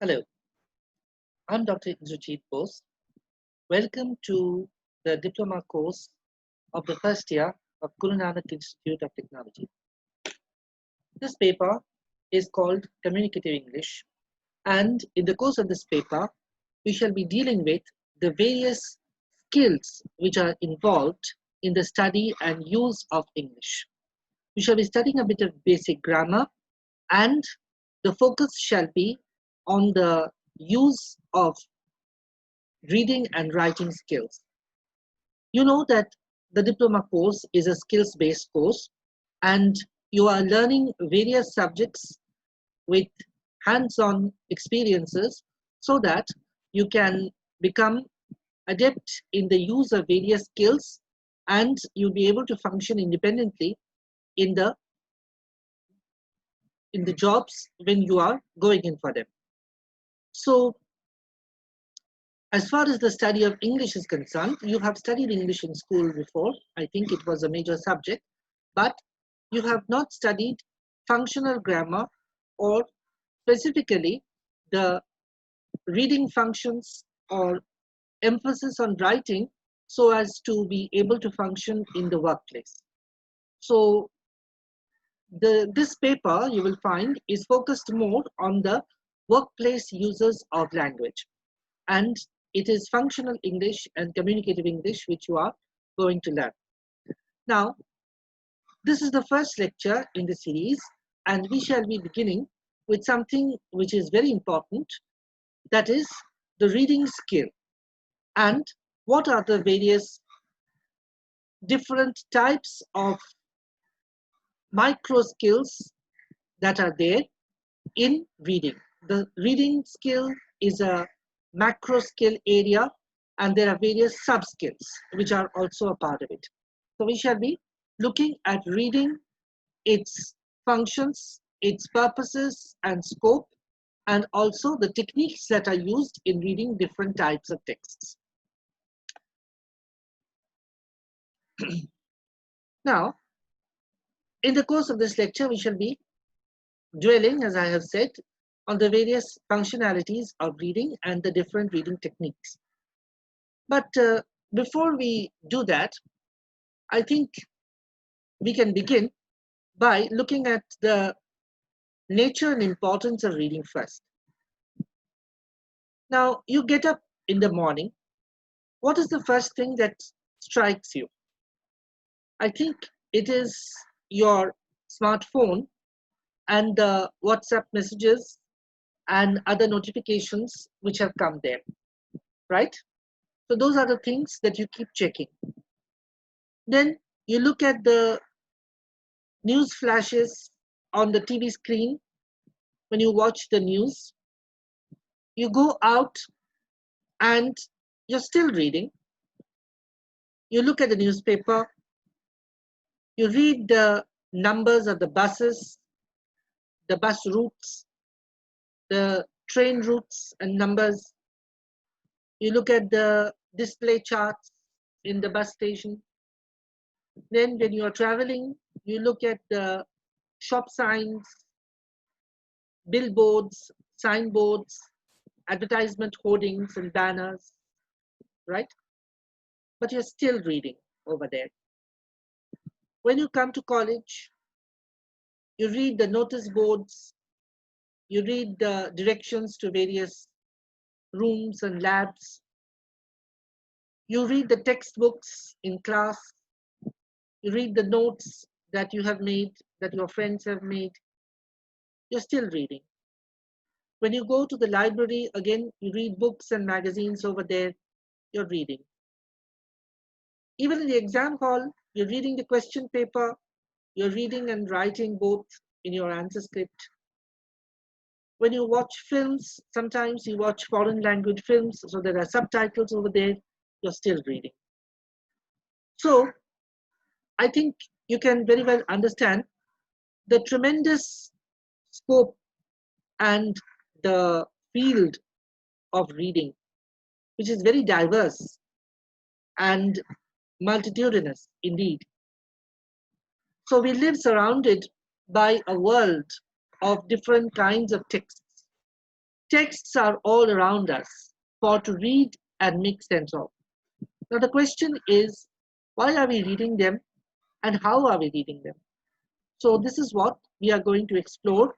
Hello, I'm Dr. Indrajit Bose. Welcome to the diploma course of the first year of Guru Nanak Institute of Technology. This paper is called Communicative English, and in the course of this paper, we shall be dealing with the various skills which are involved in the study and use of English. We shall be studying a bit of basic grammar, and the focus shall be on the use of reading and writing skills. You know that the diploma course is a skills based course, and you are learning various subjects with hands on experiences so that you can become adept in the use of various skills and you'll be able to function independently in the jobs when you are going in for them. So as far as the study of English is concerned, you have studied English in school before. I think it was a major subject, but you have not studied functional grammar or specifically the reading functions or emphasis on writing so as to be able to function in the workplace. So this paper you will find is focused more on the workplace uses of language, and it is functional English and communicative English which you are going to learn. Now, this is the first lecture in the series, and we shall be beginning with something which is very important, that is the reading skill, and what are the various different types of micro skills that are there in reading. The reading skill is a macro skill area, and there are various sub skills which are also a part of it. So we shall be looking at reading, its functions, its purposes and scope, and also the techniques that are used in reading different types of texts. Now, in the course of this lecture, we shall be dwelling, as I have said, on the various functionalities of reading and the different reading techniques. But before we do that, I think we can begin by looking at the nature and importance of reading first. Now, you get up in the morning. What is the first thing that strikes you? I think it is your smartphone and the WhatsApp messages and other notifications which have come there, right? So those are the things that you keep checking. Then you look at the news flashes on the TV screen when you watch the news. You go out and you're still reading. You look at the newspaper. You read the numbers of the buses, the bus routes, the train routes and numbers. You look at the display charts in the bus station. Then when you are traveling, you look at the shop signs, billboards, signboards, advertisement hoardings and banners, right? But you're still reading over there. When you come to college, you read the notice boards, you read the directions to various rooms and labs, you read the textbooks in class, you read the notes that you have made, that your friends have made, you're still reading. When you go to the library, again, you read books and magazines over there, you're reading. Even in the exam hall, you're reading the question paper, you're reading and writing both in your answer script. When you watch films, sometimes you watch foreign language films, so there are subtitles over there, you're still reading. So I think you can very well understand the tremendous scope and the field of reading, which is very diverse and multitudinous indeed. So we live surrounded by a world of different kinds of texts. Texts are all around us for to read and make sense of. Now the question is, why are we reading them and how are we reading them? So this is what we are going to explore: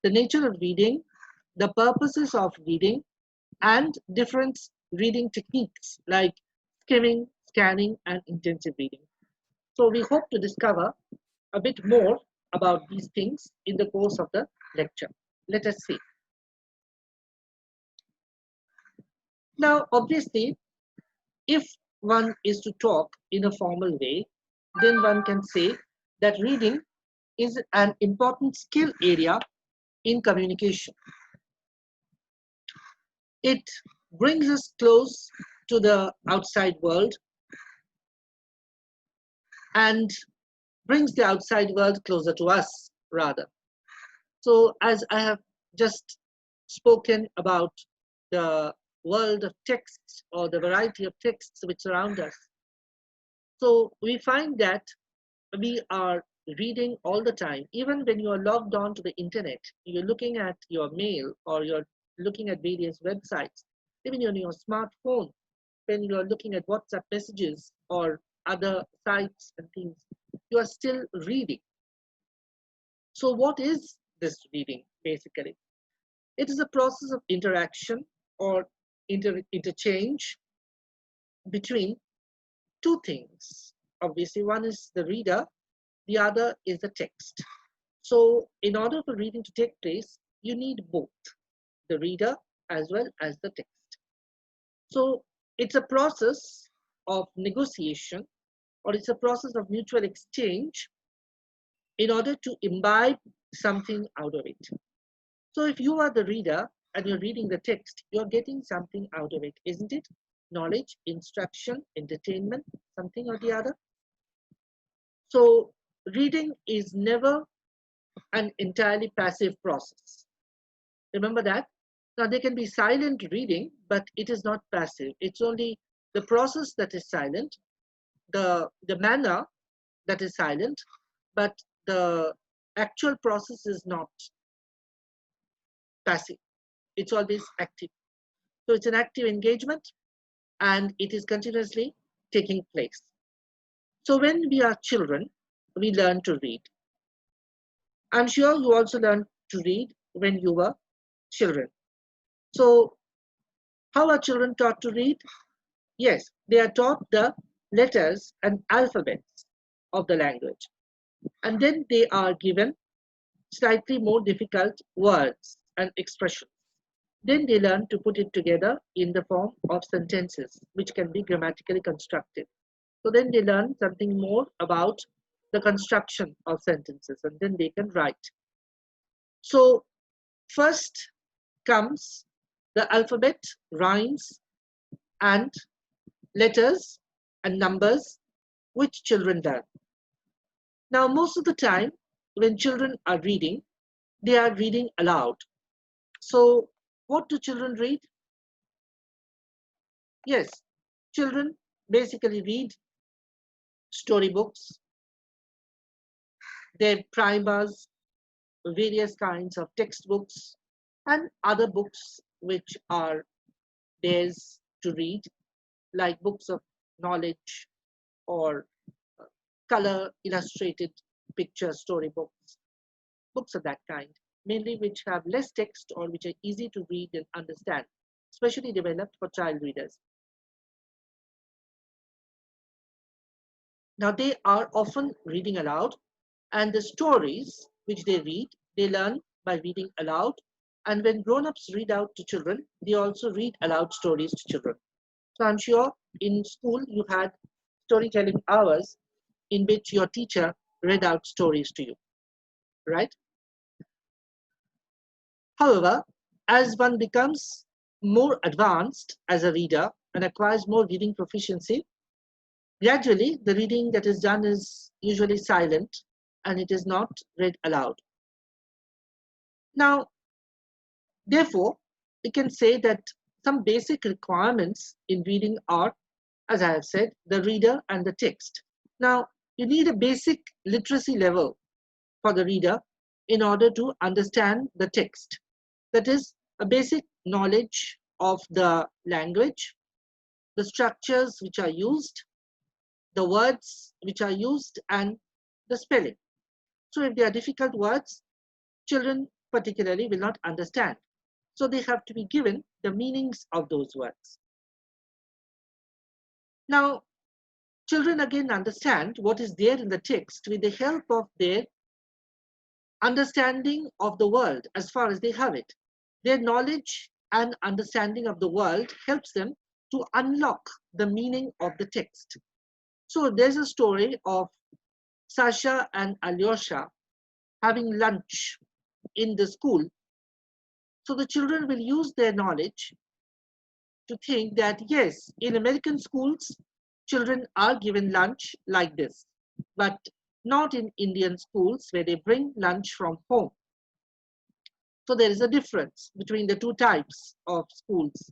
the nature of reading, the purposes of reading, and different reading techniques like skimming, scanning, and intensive reading. So we hope to discover a bit more about these things in the course of the lecture. Let us see. Now, obviously, if one is to talk in a formal way, then one can say that reading is an important skill area in communication. It brings us close to the outside world and brings the outside world closer to us, rather. So, as I have just spoken about the world of texts or the variety of texts which surround us, so we find that we are reading all the time. Even when you are logged on to the internet, you're looking at your mail or you're looking at various websites, even on your smartphone, when you are looking at WhatsApp messages or other sites and things, you are still reading. So what is this reading basically? It is a process of interaction or interchange between two things. Obviously, one is the reader, the other is the text. So in order for reading to take place, you need both the reader as well as the text. So it's a process of negotiation, or it's a process of mutual exchange in order to imbibe something out of it. So if you are the reader and you're reading the text, you're getting something out of it, isn't it? Knowledge, instruction, entertainment, something or the other. So reading is never an entirely passive process. Remember that. Now there can be silent reading, but it is not passive. It's only the process that is silent, the manner that is silent, but the actual process is not passive. It's always active. So it's an active engagement and it is continuously taking place. So when we are children, we learn to read. I'm sure you also learned to read when you were children. So how are children taught to read? Yes, they are taught the letters and alphabets of the language. And then they are given slightly more difficult words and expressions. Then they learn to put it together in the form of sentences, which can be grammatically constructed. So then they learn something more about the construction of sentences, and then they can write. So first comes the alphabet, rhymes, and letters and numbers, which children learn. Now, most of the time, when children are reading, they are reading aloud. So, what do children read? Yes, children basically read storybooks, their primers, various kinds of textbooks, and other books which are theirs to read, like books of knowledge or color illustrated picture storybooks, books of that kind, mainly which have less text or which are easy to read and understand, especially developed for child readers. Now they are often reading aloud, and the stories which they read, they learn by reading aloud. And when grown-ups read out to children, they also read aloud stories to children. So I'm sure in school you had storytelling hours in which your teacher read out stories to you, right? However, as one becomes more advanced as a reader and acquires more reading proficiency, gradually the reading that is done is usually silent and it is not read aloud. Now, therefore, we can say that some basic requirements in reading are, as I have said, the reader and the text. Now, you need a basic literacy level for the reader in order to understand the text. That is, a basic knowledge of the language, the structures which are used, the words which are used, and the spelling. So if they are difficult words, children particularly will not understand. So they have to be given the meanings of those words. Now, children again understand what is there in the text with the help of their understanding of the world as far as they have it. Their knowledge and understanding of the world helps them to unlock the meaning of the text. So there's a story of Sasha and Alyosha having lunch in the school. So the children will use their knowledge to think that yes, in American schools, children are given lunch like this, but not in Indian schools where they bring lunch from home. So there is a difference between the two types of schools.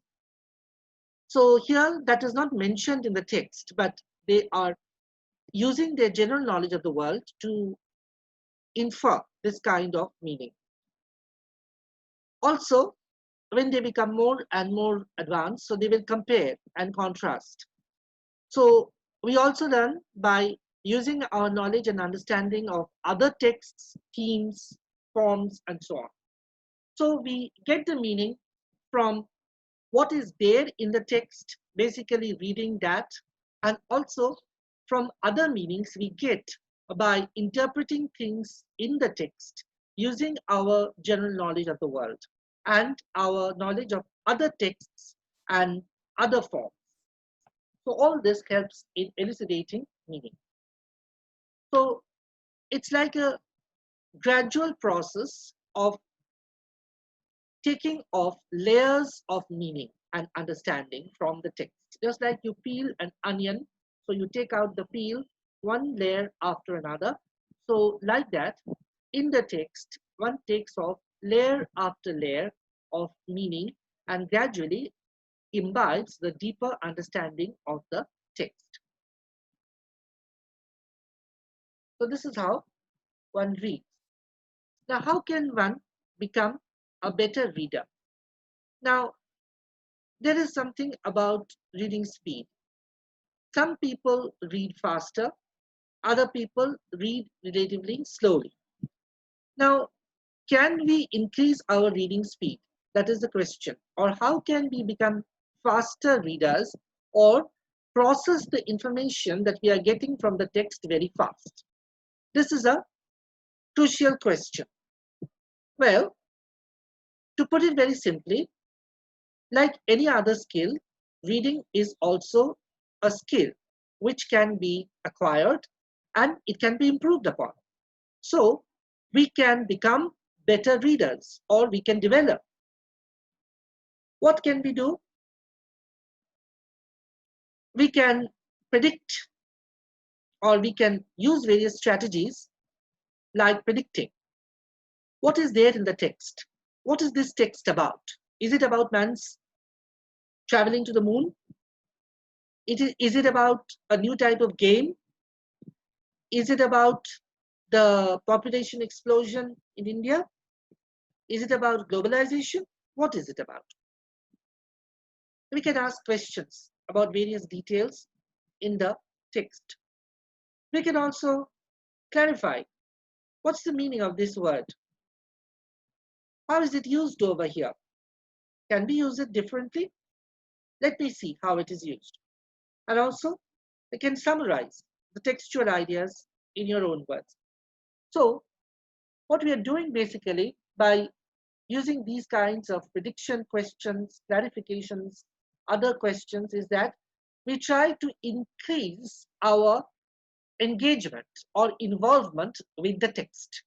So here that is not mentioned in the text, but they are using their general knowledge of the world to infer this kind of meaning. Also, when they become more and more advanced, so they will compare and contrast. So we also learn by using our knowledge and understanding of other texts, themes, forms, and so on. So we get the meaning from what is there in the text, basically reading that, and also from other meanings we get by interpreting things in the text using our general knowledge of the world and our knowledge of other texts and other forms. So all this helps in elucidating meaning. So it's like a gradual process of taking off layers of meaning and understanding from the text. Just like you peel an onion, so you take out the peel one layer after another. So like that, in the text, one takes off layer after layer of meaning and gradually imbibes the deeper understanding of the text. So this is how one reads. Now, how can one become a better reader? Now, there is something about reading speed. Some people read faster, other people read relatively slowly. Now, can we increase our reading speed? That is the question. Or how can we become faster readers or process the information that we are getting from the text very fast? This is a crucial question. Well, to put it very simply, like any other skill, reading is also a skill which can be acquired and it can be improved upon. So we can become better readers or we can develop. What can we do? We can predict or we can use various strategies like predicting. What is there in the text? What is this text about? Is it about man's traveling to the moon? Is it about a new type of game? Is it about the population explosion in India? Is it about globalization? What is it about? We can ask questions about various details in the text. We can also clarify what's the meaning of this word? How is it used over here? Can we use it differently? Let me see how it is used. And also, we can summarize the textual ideas in your own words. So, what we are doing basically by using these kinds of prediction questions, clarifications, other questions is that we try to increase our engagement or involvement with the text.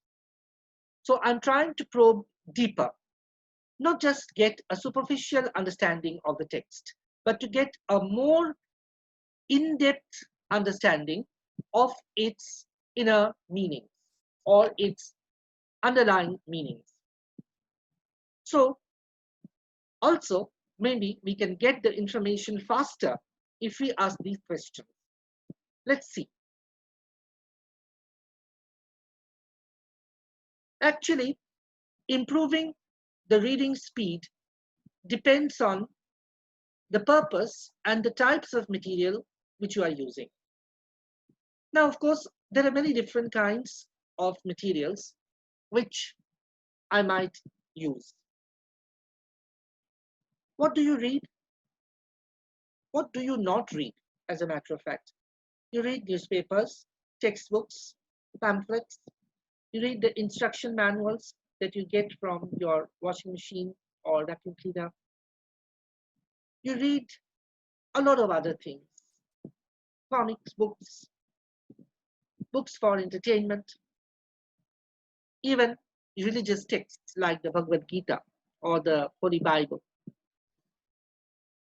So I'm trying to probe deeper, not just get a superficial understanding of the text, but to get a more in-depth understanding of its inner meanings or its underlying meanings. So also, maybe we can get the information faster if we ask these questions. Let's see. Actually, improving the reading speed depends on the purpose and the types of material which you are using. Now, of course, there are many different kinds of materials which I might use. What do you read? What do you not read, as a matter of fact? You read newspapers, textbooks, pamphlets, you read the instruction manuals that you get from your washing machine or vacuum cleaner. You read a lot of other things, comics, books, books for entertainment, even religious texts like the Bhagavad Gita or the Holy Bible.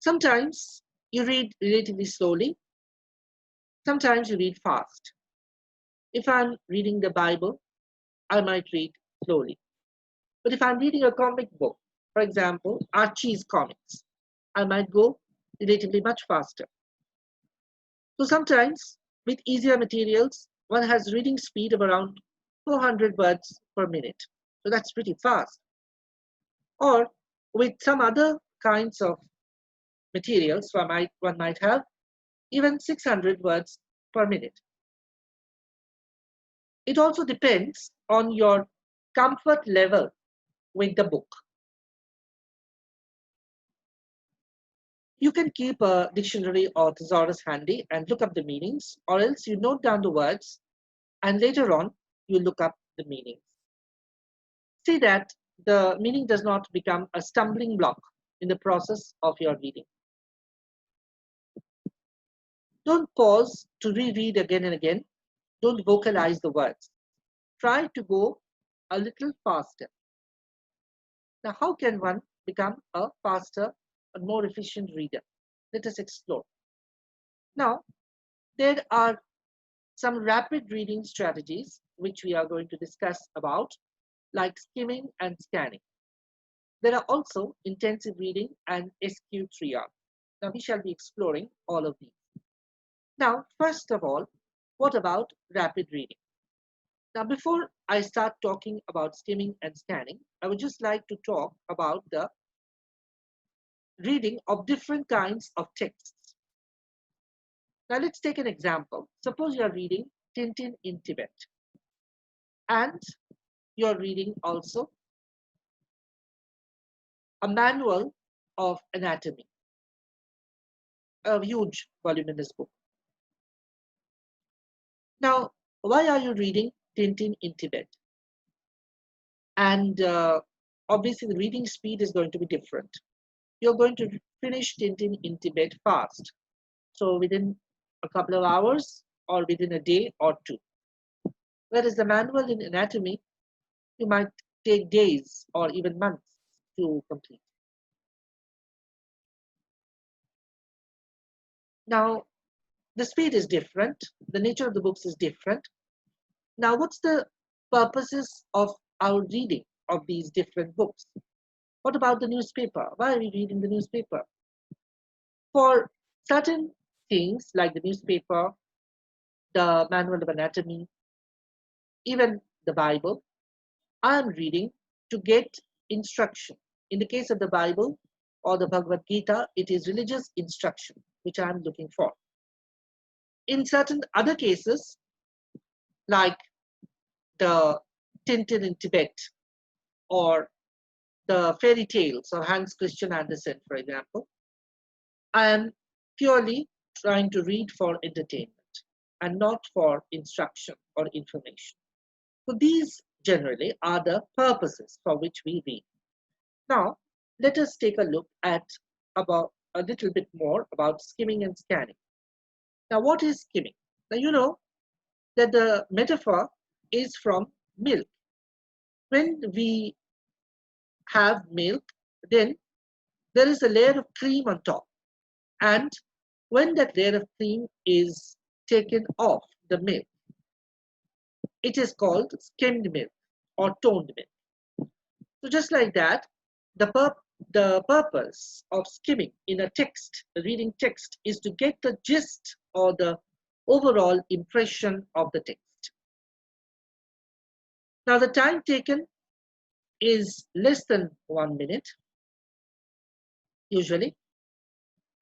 Sometimes you read relatively slowly, sometimes you read fast. If I'm reading the Bible, I might read slowly. But if I'm reading a comic book, for example, Archie's comics, I might go relatively much faster. So sometimes with easier materials, one has reading speed of around 400 words per minute. So that's pretty fast. Or with some other kinds of materials, one might have even 600 words per minute. It also depends on your comfort level with the book. You can keep a dictionary or thesaurus handy and look up the meanings, or else you note down the words and later on you look up the meanings. See that the meaning does not become a stumbling block in the process of your reading. Don't pause to reread again and again. Don't vocalize the words. Try to go a little faster. Now, how can one become a faster and more efficient reader? Let us explore. Now, there are some rapid reading strategies which we are going to discuss about, like skimming and scanning. There are also intensive reading and SQ3R. Now, we shall be exploring all of these. Now, first of all, what about rapid reading? Now, before I start talking about skimming and scanning, I would just like to talk about the reading of different kinds of texts. Now, let's take an example. Suppose you are reading Tintin in Tibet, and you're reading also a manual of anatomy, a huge voluminous book. Now, why are you reading Tintin in Tibet? And obviously, the reading speed is going to be different. You're going to finish Tintin in Tibet fast. So within a couple of hours or within a day or two. Whereas the manual in anatomy, you might take days or even months to complete. Now, the speed is different. The nature of the books is different. Now, what's the purposes of our reading of these different books? What about the newspaper? Why are we reading the newspaper? For certain things like the newspaper, the manual of anatomy, even the Bible, I am reading to get instruction. In the case of the Bible or the Bhagavad Gita, it is religious instruction, which I am looking for. In certain other cases, like the Tintin in Tibet or the fairy tales of Hans Christian Andersen, for example, I am purely trying to read for entertainment and not for instruction or information. So these generally are the purposes for which we read. Now, let us take a look at about a little bit more about skimming and scanning. Now, what is skimming? Now, you know that the metaphor is from milk. When we have milk, then there is a layer of cream on top. And when that layer of cream is taken off the milk, it is called skimmed milk or toned milk. So just like that, the purpose of skimming in a text, a reading text, is to get the gist or the overall impression of the text. Now the time taken is less than 1 minute. usually.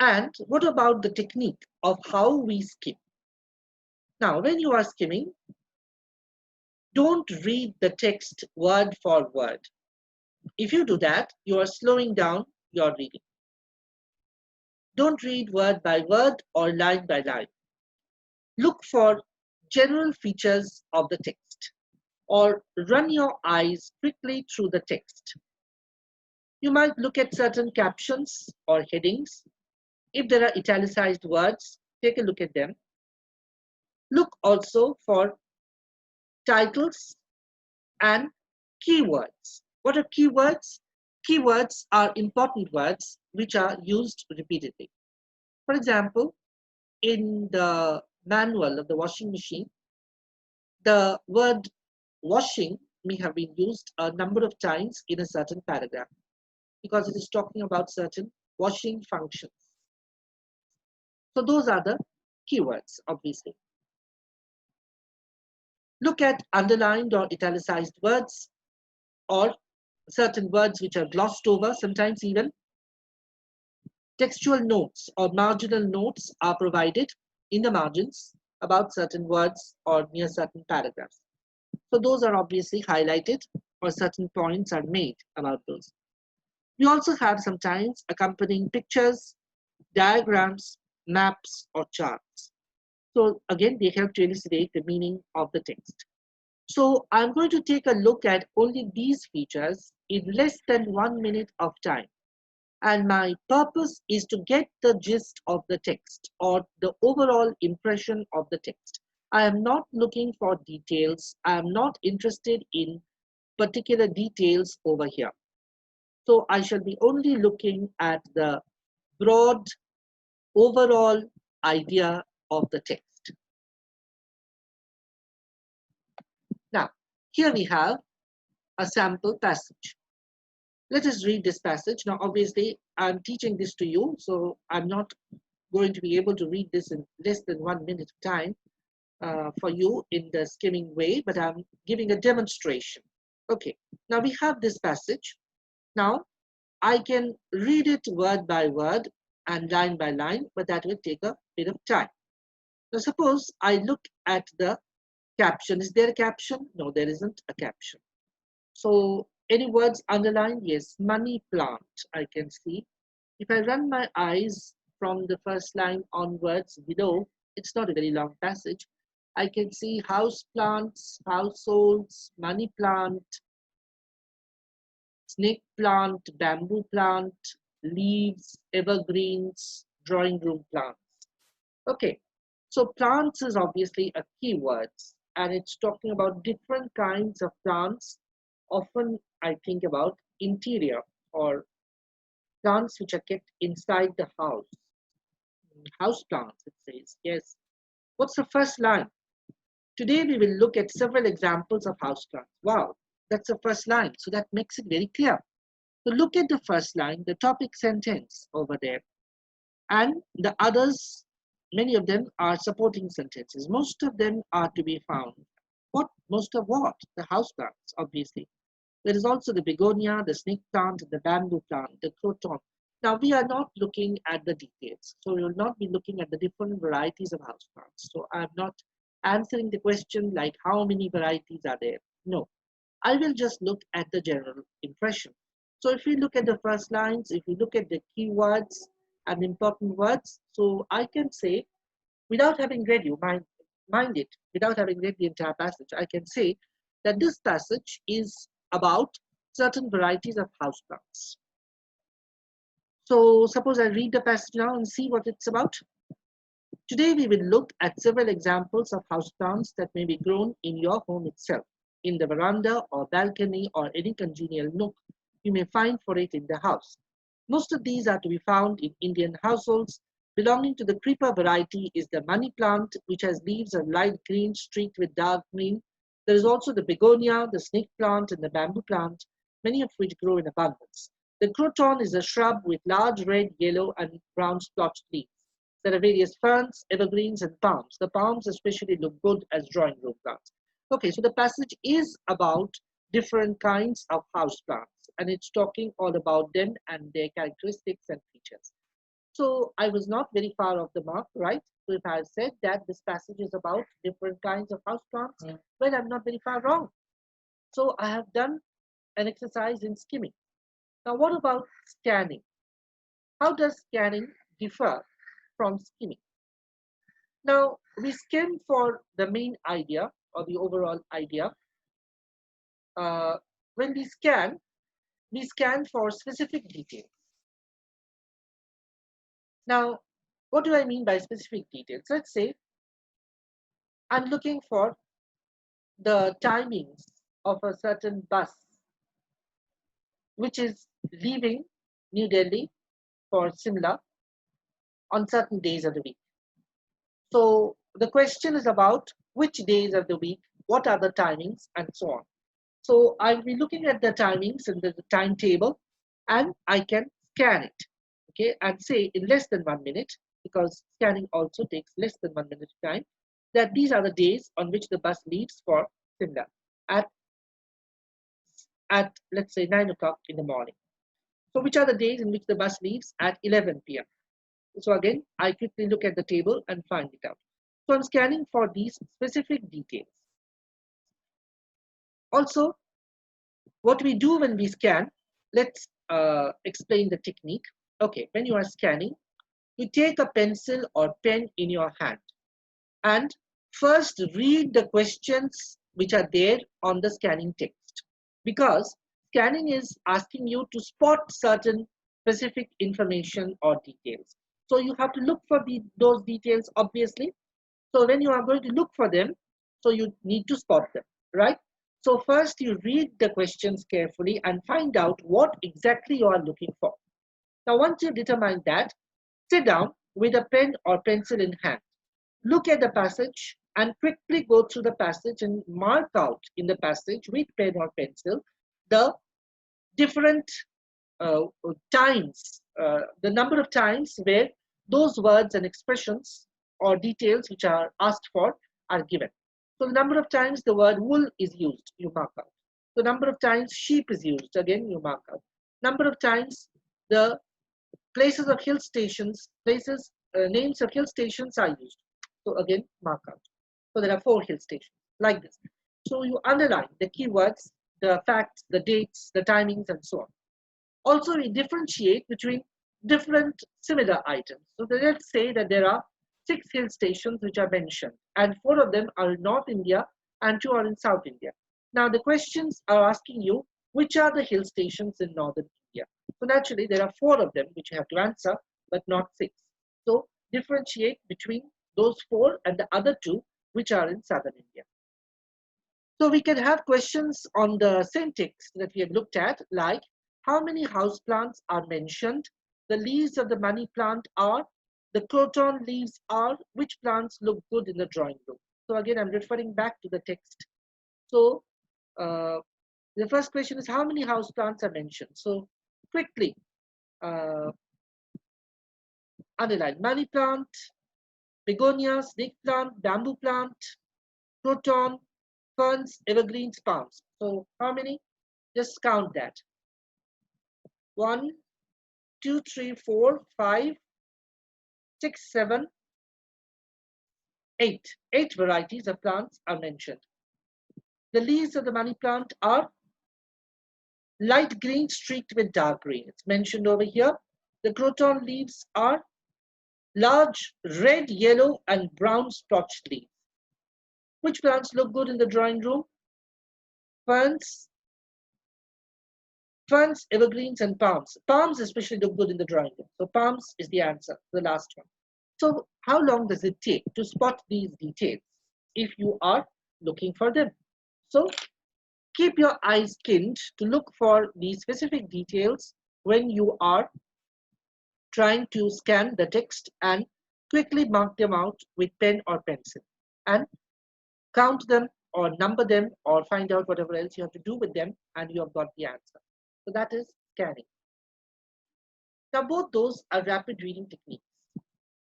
And what about the technique of how we skim? Now, when you are skimming, don't read the text word for word. If you do that, you are slowing down your reading. Don't read word by word or line by line. Look for general features of the text or run your eyes quickly through the text. You might look at certain captions or headings. If there are italicized words, take a look at them. Look also for titles and keywords. What are keywords? Keywords are important words which are used repeatedly. For example, in the manual of the washing machine, the word washing may have been used a number of times in a certain paragraph because it is talking about certain washing functions. So those are the keywords, obviously. Look at underlined or italicized words or certain words which are glossed over. Sometimes even textual notes or marginal notes are provided in the margins about certain words or near certain paragraphs. So those are obviously highlighted or certain points are made about those. We also have sometimes accompanying pictures, diagrams, maps, or charts. So again, they help to elucidate the meaning of the text. So I'm going to take a look at only these features in less than 1 minute of time. And my purpose is to get the gist of the text or the overall impression of the text. I am not looking for details. I am not interested in particular details over here. So I shall be only looking at the broad overall idea of the text. Now, here we have a sample passage. Let us read this passage. Now, obviously, I'm teaching this to you, so I'm not going to be able to read this in less than 1 minute of time for you in the skimming way, but I'm giving a demonstration. Okay, now we have this passage. Now, I can read it word by word and line by line, but that will take a bit of time. Now, suppose I look at the caption. Is there a caption? No, there isn't a caption. So any words underlined? Yes, money plant, I can see. If I run my eyes from the first line onwards below, it's not a very long passage. I can see house plants, households, money plant, snake plant, bamboo plant, leaves, evergreens, drawing room plants. Okay, so plants is obviously a keyword and it's talking about different kinds of plants. Often I think about interior or plants which are kept inside the house. House plants, it says. Yes. What's the first line? Today we will look at several examples of house plants. Wow, that's the first line. So that makes it very clear. So look at the first line, the topic sentence over there. And the others, many of them are supporting sentences. Most of them are to be found. What? Most of what? The house plants, obviously. There is also the begonia, the snake plant, the bamboo plant, the croton. Now we are not looking at the details. So we will not be looking at the different varieties of house plants. So I'm not answering the question like how many varieties are there. No, I will just look at the general impression. So if we look at the first lines, if we look at the keywords and important words, so I can say, without having read you, mind it, without having read the entire passage, I can say that this passage is about certain varieties of houseplants. So suppose I read the passage now and see what it's about. Today we will look at several examples of houseplants that may be grown in your home itself, in the veranda or balcony or any congenial nook you may find for it in the house. Most of these are to be found in Indian households. Belonging to the creeper variety is the money plant, which has leaves of light green streaked with dark green. There is also the begonia, the snake plant, and the bamboo plant, many of which grow in abundance. The croton is a shrub with large red, yellow, and brown splotched leaves. There are various ferns, evergreens, and palms. The palms especially look good as drawing room plants. Okay, so the passage is about different kinds of house plants. and it's talking all about them and their characteristics and features. So I was not very far off the mark, right? So if I said that this passage is about different kinds of houseplants, well, I'm not very far wrong. So I have done an exercise in skimming. Now, what about scanning? How does scanning differ from skimming? Now, we skim for the main idea or the overall idea. Uh, when we scan for specific details. Now, what do I mean by specific details? Let's say I'm looking for the timings of a certain bus which is leaving New Delhi for Simla on certain days of the week. So the question is about which days of the week, what are the timings, and so on. So I'll be looking at the timings in the timetable, and I can scan it, okay, and say in less than 1 minute, because scanning also takes less than 1 minute time, that these are the days on which the bus leaves for Simla at let's say 9 o'clock in the morning. So which are the days in which the bus leaves at 11 p.m. So again, I quickly look at the table and find it out. So I'm scanning for these specific details. Also, what we do when we scan, let's explain the technique. Okay, when you are scanning, you take a pencil or pen in your hand and first read the questions which are there on the scanning text, because scanning is asking you to spot certain specific information or details. So you have to look for those details, obviously. So when you are going to look for them, so you need to spot them, right? So first you read the questions carefully and find out what exactly you are looking for. Now, once you determine that, sit down with a pen or pencil in hand. Look at the passage and quickly go through the passage and mark out in the passage with pen or pencil the different times, the number of times where those words and expressions or details which are asked for are given. So the number of times the word wool is used, you mark out. The number of times sheep is used, again you mark out. Number of times the places of hill stations, names of hill stations are used. So again, mark out. So there are 4 hill stations, like this. So you underline the keywords, the facts, the dates, the timings, and so on. Also, we differentiate between different similar items. So let's say that there are 6 hill stations which are mentioned, and 4 of them are in North India and 2 are in South India. Now, the questions are asking you which are the hill stations in Northern India. So naturally, there are 4 of them which you have to answer, but not 6. So differentiate between those 4 and the other 2 which are in Southern India. So we can have questions on the same text that we have looked at, like how many houseplants are mentioned, the leaves of the money plant are, the croton leaves are, which plants look good in the drawing room. So again, I'm referring back to the text. So the first question is how many houseplants are mentioned. So quickly underline money plant, begonia, snake plant, bamboo plant, croton, ferns, evergreens, palms. So how many? Just count that. 1, 2, 3, 4, 5, 6, 7, 8. 8 varieties of plants are mentioned. The leaves of the money plant are light green streaked with dark green. It's mentioned over here. The croton leaves are large red, yellow, and brown splotched leaves. Which plants look good in the drawing room? Ferns, evergreens, and palms. Palms especially look good in the drawing room. So palms is the answer, the last one. So how long does it take to spot these details if you are looking for them? So keep your eyes skinned to look for these specific details when you are trying to scan the text, and quickly mark them out with pen or pencil and count them or number them or find out whatever else you have to do with them, and you have got the answer. So that is scanning. Now both those are rapid reading techniques.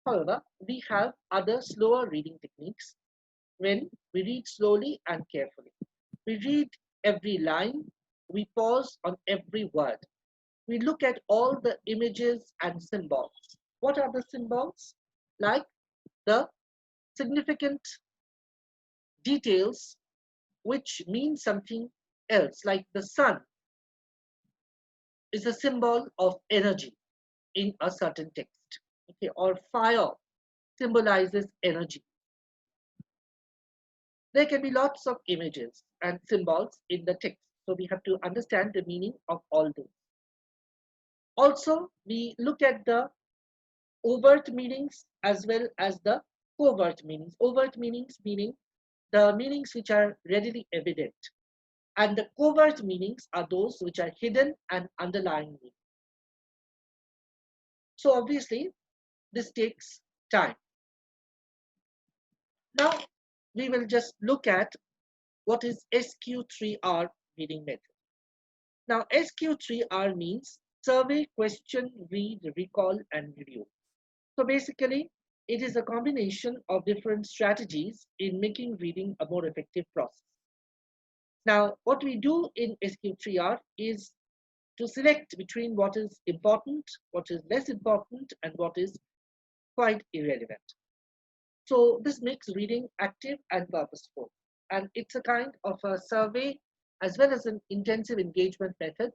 However, we have other slower reading techniques when we read slowly and carefully. We read every line we pause on every word. We look at all the images and symbols. What are the symbols? Like the significant details which mean something else, like the sun is a symbol of energy in a certain text. Okay, or fire symbolizes energy. There can be lots of images and symbols in the text, so we have to understand the meaning of all those. Also, we look at the overt meanings as well as the covert meanings. Overt meanings meaning the meanings which are readily evident, and the covert meanings are those which are hidden and underlying meaning. So obviously, this takes time. Now, we will just look at what is SQ3R reading method. Now, SQ3R means survey, question, read, recall, and review. So basically, it is a combination of different strategies in making reading a more effective process. Now, what we do in SQ3R is to select between what is important, what is less important, and what is quite irrelevant. So this makes reading active and purposeful. And it's a kind of a survey as well as an intensive engagement method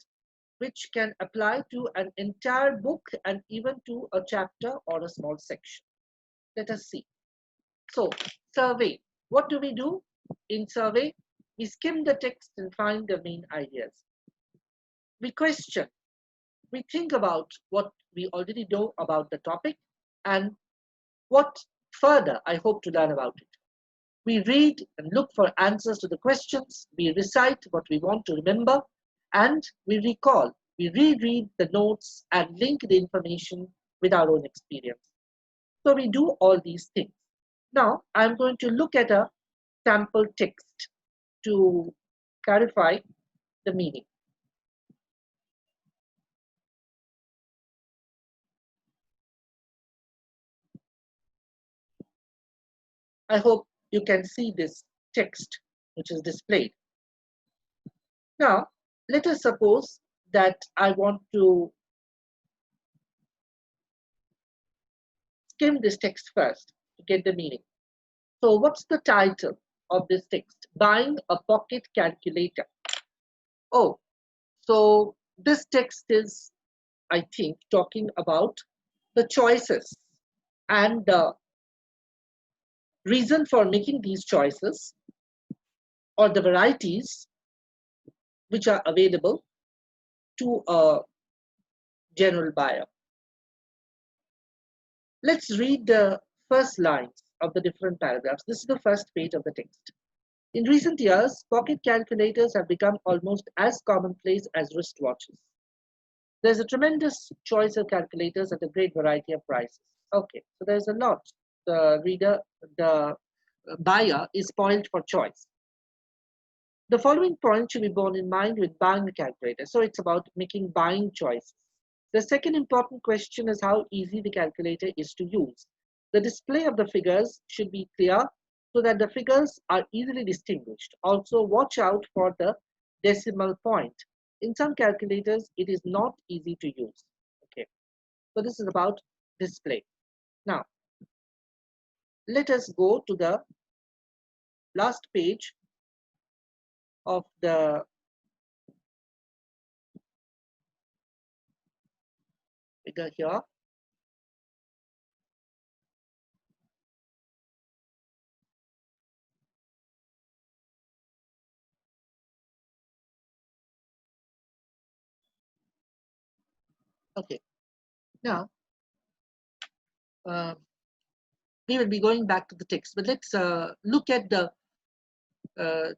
which can apply to an entire book and even to a chapter or a small section. Let us see. So, survey. What do we do in survey? We skim the text and find the main ideas. We question. We think about what we already know about the topic and what further I hope to learn about it. We read and look for answers to the questions. We recite what we want to remember, and we recall. We reread the notes and link the information with our own experience. So we do all these things. Now, I'm going to look at a sample text to clarify the meaning. I hope you can see this text which is displayed. Now, let us suppose that I want to skim this text first to get the meaning. So what's the title of this text? Buying a pocket calculator. Oh, so this text is, I think, talking about the choices and the reason for making these choices or the varieties which are available to a general buyer. Let's read the first lines of the different paragraphs. This is the first page of the text. In recent years, pocket calculators have become almost as commonplace as wristwatches. There's a tremendous choice of calculators at a great variety of prices. Okay, so there's a lot. The buyer is spoiled for choice. The following point should be borne in mind with buying a calculator. So it's about making buying choices. The second important question is how easy the calculator is to use. The display of the figures should be clear so that the figures are easily distinguished. Also, watch out for the decimal point. In some calculators, it is not easy to use. Okay, so this is about display. Now, let us go to the last page of the figure here. Okay, now we will be going back to the text, but let's look at the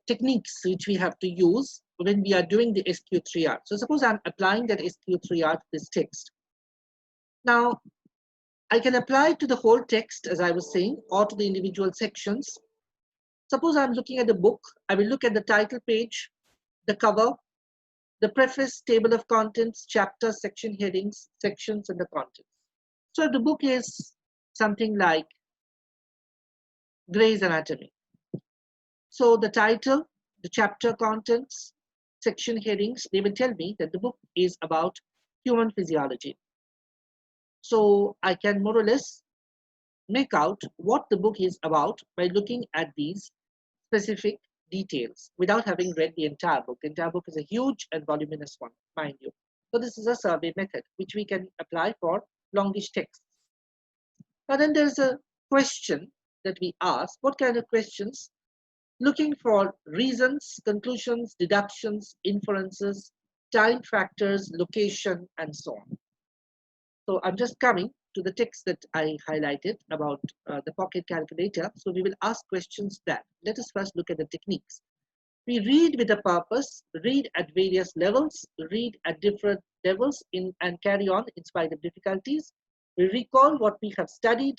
techniques which we have to use when we are doing the SQ3R. So suppose I'm applying that SQ3R to this text. Now, I can apply it to the whole text, as I was saying, or to the individual sections. Suppose I'm looking at the book, I will look at the title page, the cover, the preface, table of contents, chapter, section headings, sections, and the contents. So if the book is something like Gray's Anatomy, so the title, the chapter contents, section headings, they will tell me that the book is about human physiology. So I can more or less make out what the book is about by looking at these specific details without having read the entire book. The entire book is a huge and voluminous one, mind you. So this is a survey method which we can apply for longish texts. Now then there's a question that we ask. What kind of questions? Looking for reasons, conclusions, deductions, inferences, time factors, location, and so on. So I'm just coming to the text that I highlighted about the pocket calculator. So we will ask questions that. Let us first look at the techniques. We read with a purpose, read at various levels, read at different levels and carry on in spite of difficulties. We recall what we have studied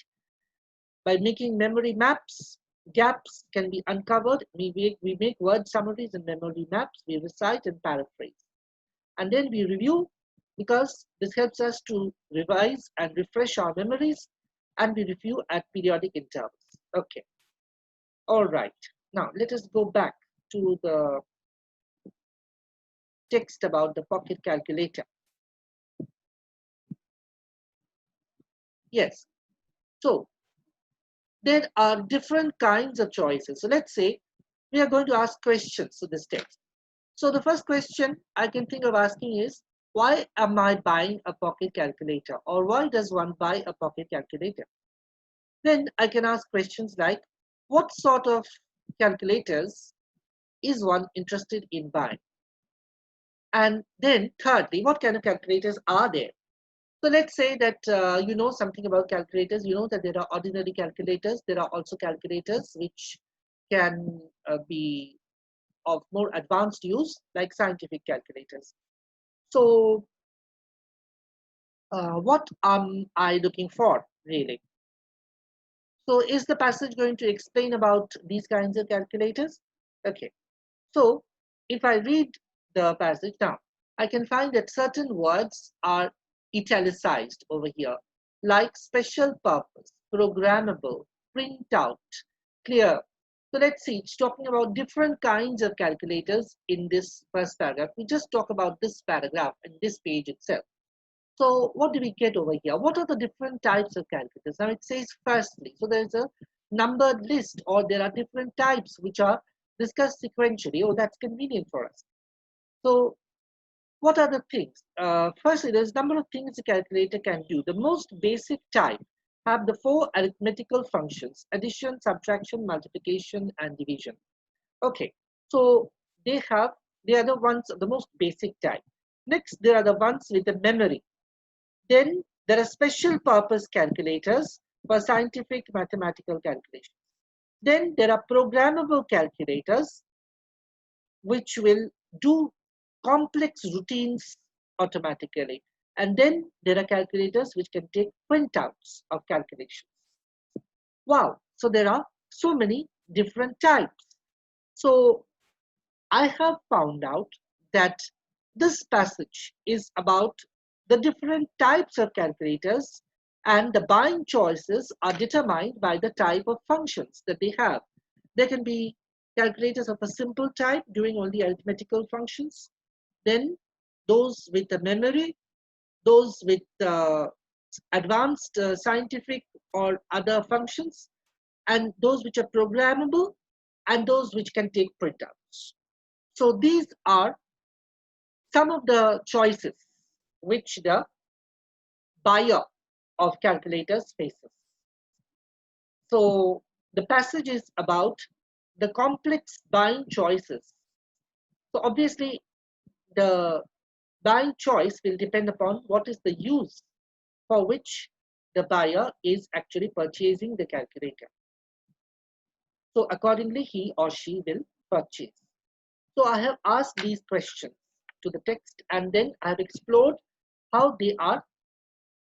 by making memory maps. Gaps can be uncovered. We make word summaries and memory maps. We recite and paraphrase. And then we review, because this helps us to revise and refresh our memories, and we review at periodic intervals. Okay. All right. Now let us go back to the text about the pocket calculator. Yes. So there are different kinds of choices. So let's say we are going to ask questions to this text. So the first question I can think of asking is, why am I buying a pocket calculator? Or why does one buy a pocket calculator? Then I can ask questions like, what sort of calculators is one interested in buying? And then thirdly, what kind of calculators are there? So let's say that you know something about calculators. You know that there are ordinary calculators. There are also calculators which can be of more advanced use, like scientific calculators. So what am I looking for, really? So is the passage going to explain about these kinds of calculators? Okay. So if I read the passage now, I can find that certain words are italicized over here, like special purpose, programmable, printout, clear. So let's see, it's talking about different kinds of calculators in this first paragraph. We just talk about this paragraph and this page itself. So what do we get over here? What are the different types of calculators? Now it says firstly, so there's a numbered list, or there are different types which are discussed sequentially. Oh, that's convenient for us. So what are the things? Firstly, there's a number of things a calculator can do. The most basic type have the 4 arithmetical functions: addition, subtraction, multiplication, and division. Okay, so they are the ones of the most basic type. Next, there are the ones with the memory. Then there are special purpose calculators for scientific mathematical calculations. Then there are programmable calculators which will do complex routines automatically. And then there are calculators which can take printouts of calculations. Wow, so there are so many different types. So I have found out that this passage is about the different types of calculators, and the buying choices are determined by the type of functions that they have. There can be calculators of a simple type doing only arithmetical functions, then those with the memory, those with advanced scientific or other functions, and those which are programmable, and those which can take printouts. So these are some of the choices which the buyer of calculators faces. So the passage is about the complex buying choices. So obviously the buying choice will depend upon what is the use for which the buyer is actually purchasing the calculator. So accordingly, he or she will purchase. So I have asked these questions to the text, and then I have explored how they are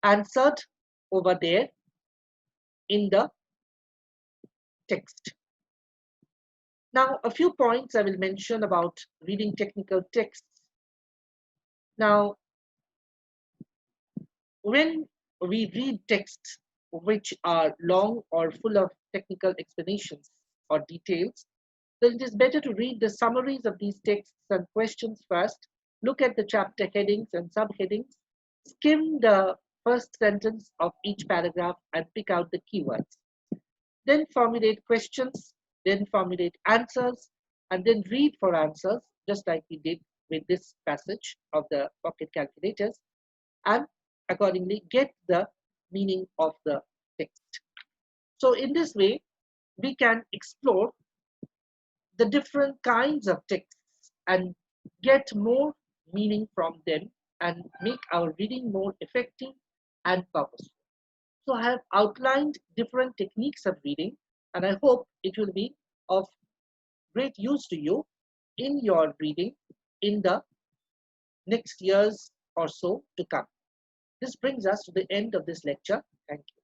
answered over there in the text. Now, a few points I will mention about reading technical texts. Now, when we read texts which are long or full of technical explanations or details, then it is better to read the summaries of these texts and questions first, look at the chapter headings and subheadings, skim the first sentence of each paragraph and pick out the keywords. Then formulate questions, then formulate answers, and then read for answers, just like we did with this passage of the pocket calculators, and accordingly get the meaning of the text. So in this way, we can explore the different kinds of texts and get more meaning from them and make our reading more effective and purposeful. So I have outlined different techniques of reading, and I hope it will be of great use to you in your reading in the next years or so to come. This brings us to the end of this lecture. Thank you.